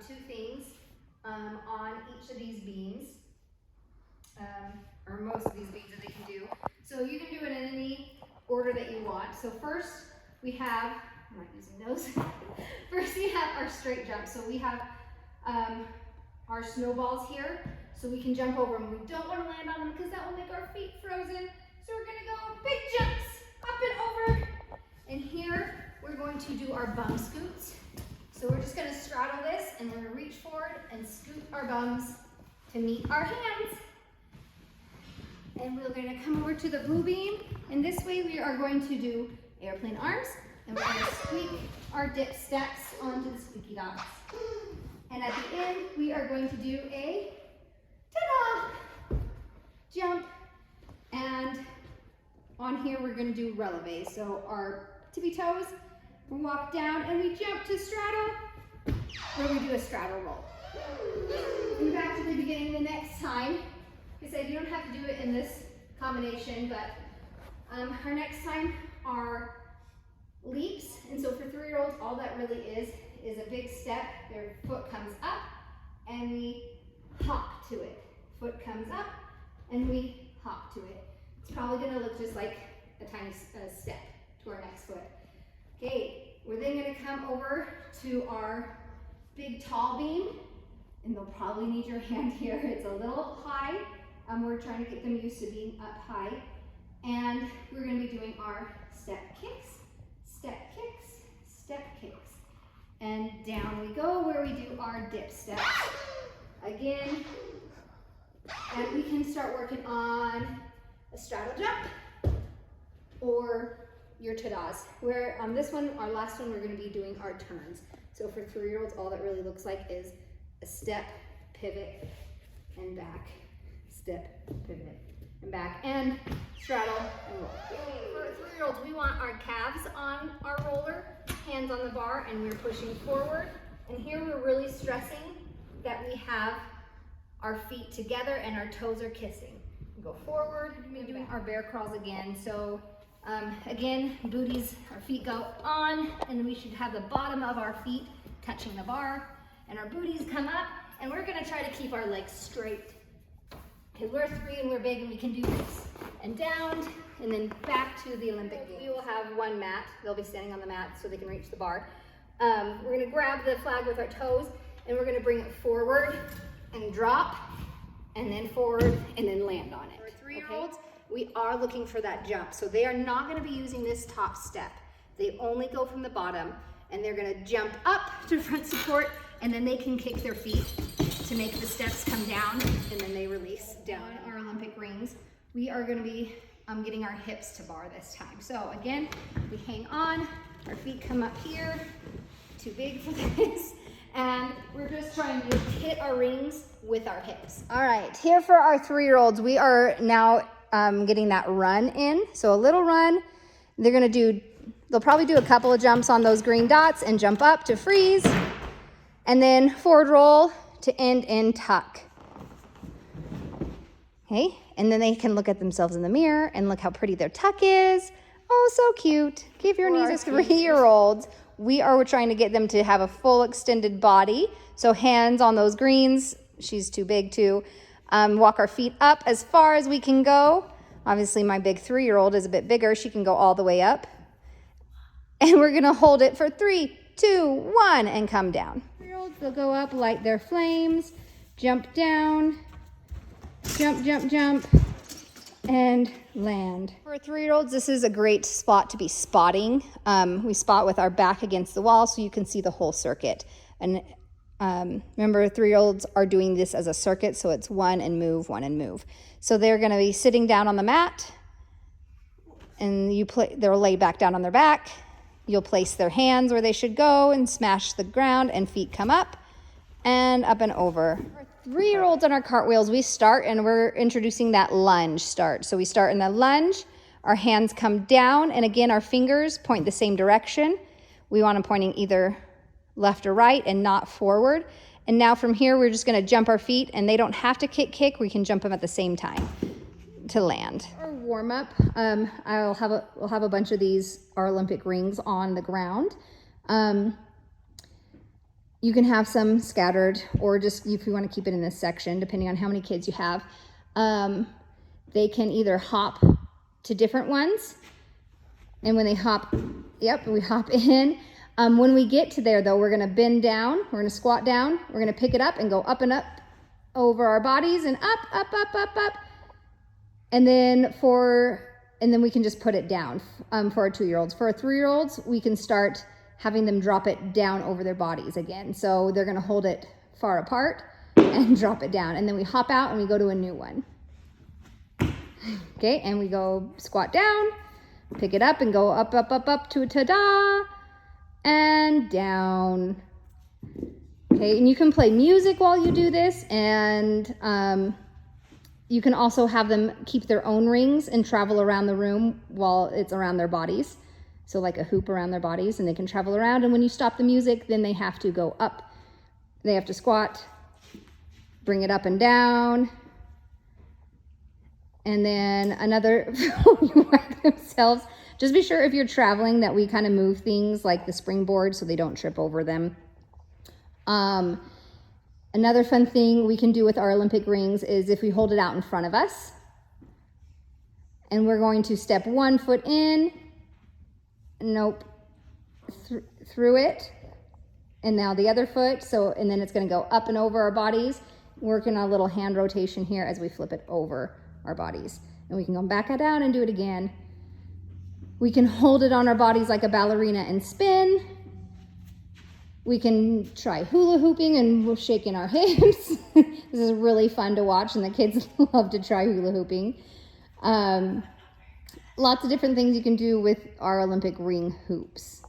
2 things on each of these beams, or most of these beams that they can do. So you can do it in any order that you want. So first we have, I'm not using those. First we have our straight jump. So we have our snowballs here, so we can jump over them. We don't want to land on them because that will make our feet frozen. So we're gonna go big jumps, up and over. And here we're going to do our bum scoots. So we're just gonna straddle this and we're gonna reach forward and scoot our bums to meet our hands. And we're gonna come over to the blue beam, and this way we are going to do airplane arms, and we're gonna squeak our dip steps onto the squeaky dots. And at the end, we are going to do a ta-da jump, and on here we're gonna do releve. So our tippy toes, we walk down and we jump to straddle, where we do a straddle roll. And back to the beginning the next time. Like I said, you don't have to do it in this combination, but our next time are leaps. And so for 3-year-olds, all that really is a big step. Their foot comes up and we hop to it. Foot comes up and we hop to it. It's probably gonna look just like a tiny step to our next foot. Okay, we're then gonna come over to our big tall beam, and they'll probably need your hand here. It's a little high. We're trying to get them used to being up high. And we're gonna be doing our step kicks, step kicks, step kicks. And down we go, where we do our dip steps. Again, and we can start working on a straddle jump or your ta-das. Where on this one, our last one, we're gonna be doing our turns. So for 3-year-olds, all that really looks like is a step, pivot, and back. Step, pivot, and back, and straddle and roll. For 3-year-olds, we want our calves on our roller, hands on the bar, and we're pushing forward. And here we're really stressing that we have our feet together and our toes are kissing. We go forward, we're doing our bear crawls again. So again, booties, our feet go on, and we should have the bottom of our feet touching the bar, and our booties come up, and we're gonna try to keep our legs straight. Because we're 3 and we're big and we can do this. And down, and then back to the Olympic Games. We will have one mat. They'll be standing on the mat so they can reach the bar. We're gonna grab the flag with our toes, and we're gonna bring it forward and drop, and then forward, and then land on it. For 3-year-olds, we are looking for that jump. So they are not gonna be using this top step. They only go from the bottom, and they're gonna jump up to front support, and then they can kick their feet to make the steps come down, and then they release down. Our Olympic rings, we are gonna be getting our hips to bar this time. So again, we hang on, our feet come up here, too big for this, and we're just trying to hit our rings with our hips. All right, here for our 3-year-olds, we are now getting that run in. So a little run, they'll probably do a couple of jumps on those green dots and jump up to freeze, and then forward roll to end in tuck. Okay, and then they can look at themselves in the mirror and look how pretty their tuck is. Oh, so cute. Give your knees to 3-year-olds. We are trying to get them to have a full extended body. So hands on those greens. She's too big to walk our feet up as far as we can go. Obviously, my big 3-year-old is a bit bigger. She can go all the way up. And we're gonna hold it for 3, 2, 1, and come down. 3-year-olds, they'll go up, light their flames, jump down, jump, jump, jump, and land. For 3-year-olds, this is a great spot to be spotting. We spot with our back against the wall so you can see the whole circuit. And remember, 3-year-olds are doing this as a circuit, so it's one and move, one and move. So they're gonna be sitting down on the mat, and they'll lay back down on their back. You'll place their hands where they should go and smash the ground, and feet come up and over. For 3-year-olds on our cartwheels, we start and we're introducing that lunge start. So we start in the lunge, our hands come down, and again, our fingers point the same direction. We want them pointing either left or right and not forward. And now from here, we're just gonna jump our feet, and they don't have to kick, we can jump them at the same time to land. Our warm up, we'll have a bunch of these, our Olympic rings on the ground. You can have some scattered, or just if you want to keep it in this section, depending on how many kids you have. They can either hop to different ones, and when they hop, yep, we hop in. When we get to there though, we're gonna bend down, we're gonna squat down, we're gonna pick it up and go up and up over our bodies, and up, up, up, up, up. And then we can just put it down for our 2-year-olds. For our 3-year-olds, we can start having them drop it down over their bodies again. So they're gonna hold it far apart and drop it down. And then we hop out and we go to a new one. Okay, and we go squat down, pick it up and go up, up, up, up to a ta-da, and down. Okay, and you can play music while you do this, and you can also have them keep their own rings and travel around the room while it's around their bodies. So like a hoop around their bodies, and they can travel around, and when you stop the music, then they have to go up. They have to squat, bring it up and down, and then another whack themselves. Just be sure if you're traveling that we kind of move things like the springboard so they don't trip over them. Another fun thing we can do with our Olympic rings is if we hold it out in front of us, and we're going to step one foot in, nope, through it, and now the other foot, and then it's going to go up and over our bodies, working on a little hand rotation here as we flip it over our bodies. And we can go back down and do it again. We can hold it on our bodies like a ballerina and spin. We can try hula hooping and shaking our hips. This is really fun to watch, and the kids love to try hula hooping. Lots of different things you can do with our Olympic ring hoops.